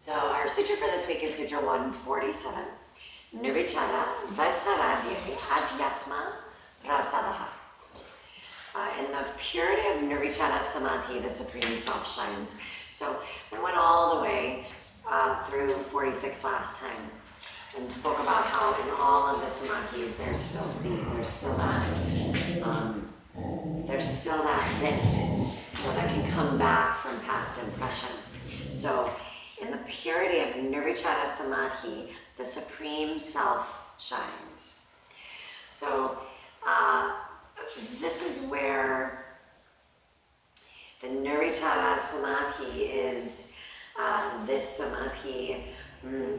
So our sutra for this week is Sutra 147. Nirvichara Vasaradhyati Adhyatma Prasadaha. In the purity of Nirvichara Samadhi, the Supreme Self shines. So we went all the way through 46 last time and spoke about how in all of the Samadhis there's still seed, there's still that bit that can come back from past impression. So in the purity of Nirvichara Samadhi, the Supreme Self shines. So this is where the Nirvichara Samadhi is this Samadhi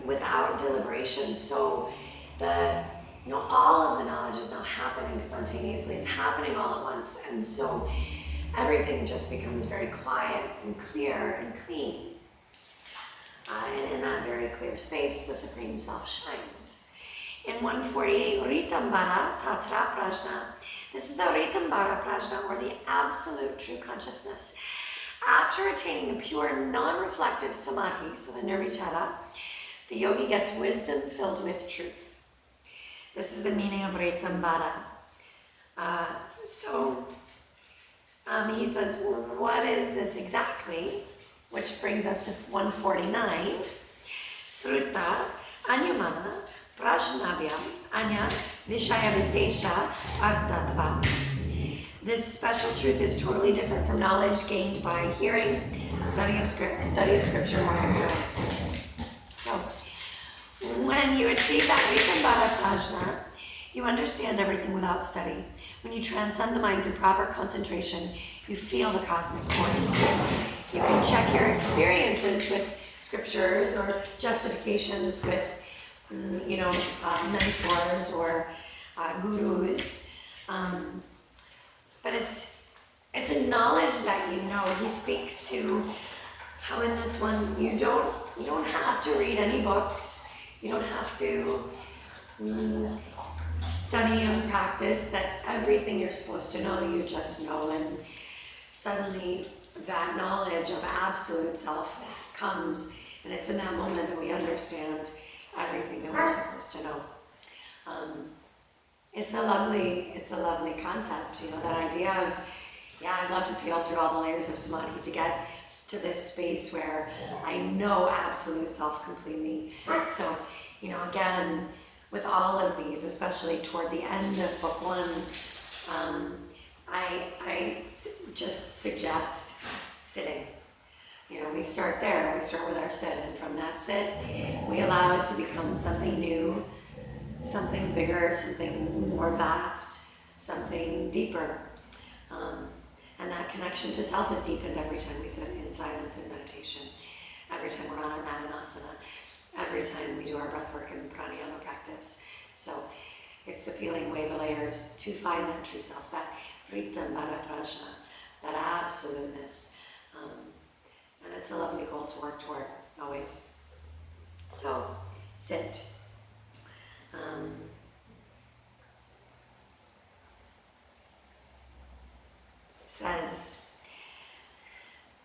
without deliberation. So all of the knowledge is now happening spontaneously. It's happening all at once, and so everything just becomes very quiet and clear and clean. And in that very clear space, the Supreme Self shines. In 148, Ritambara Tatra Prajna. This is the Ritambara Prajna, or the absolute true consciousness. After attaining the pure, non-reflective Samadhi, so the Nirvichara, the yogi gets wisdom filled with truth. This is the meaning of Ritambara. He says, well, what is this exactly? Which brings us to 149. Sruta Anyumana Prajnabhyam Anya Vishaya Visesha Artatva. This special truth is totally different from knowledge gained by hearing, study of scripture, or ignorance. So, when you achieve that Ritambara Prajna, you understand everything without study. When you transcend the mind through proper concentration, you feel the cosmic force. You can check your experiences with scriptures or justifications with, mentors or gurus. But it's a knowledge that you know. He speaks to how in this one you don't have to read any books. You don't have to study and practice. That everything you're supposed to know, you just know, and suddenly that knowledge of absolute self comes, and it's in that moment that we understand everything that we're supposed to know. It's a lovely concept, that idea of, I'd love to peel through all the layers of Samadhi to get to this space where I know absolute self completely. So, again, with all of these, especially toward the end of book one, I just suggest sitting. We start there. We start with our sit, and from that sit, we allow it to become something new, something bigger, something more vast, something deeper. And that connection to self is deepened every time we sit in silence and meditation, every time we're on our mat and asana, every time we do our breath work and pranayama practice. So it's the peeling away the layers to find that true self, that Ritambara Prajna, that absoluteness. And it's a lovely goal to work toward, always. So, sit. Says,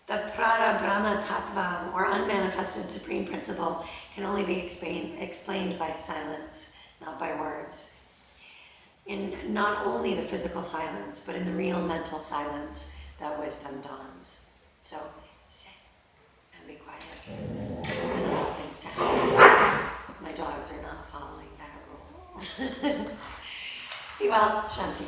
the Prara Brahma Tattvam, or unmanifested supreme principle, can only be explained by silence, not by words. In not only the physical silence, but in the real mental silence, that wisdom dawns. So, sit and be quiet and allow things to happen. My dogs are not following that rule. Be well, Shanti.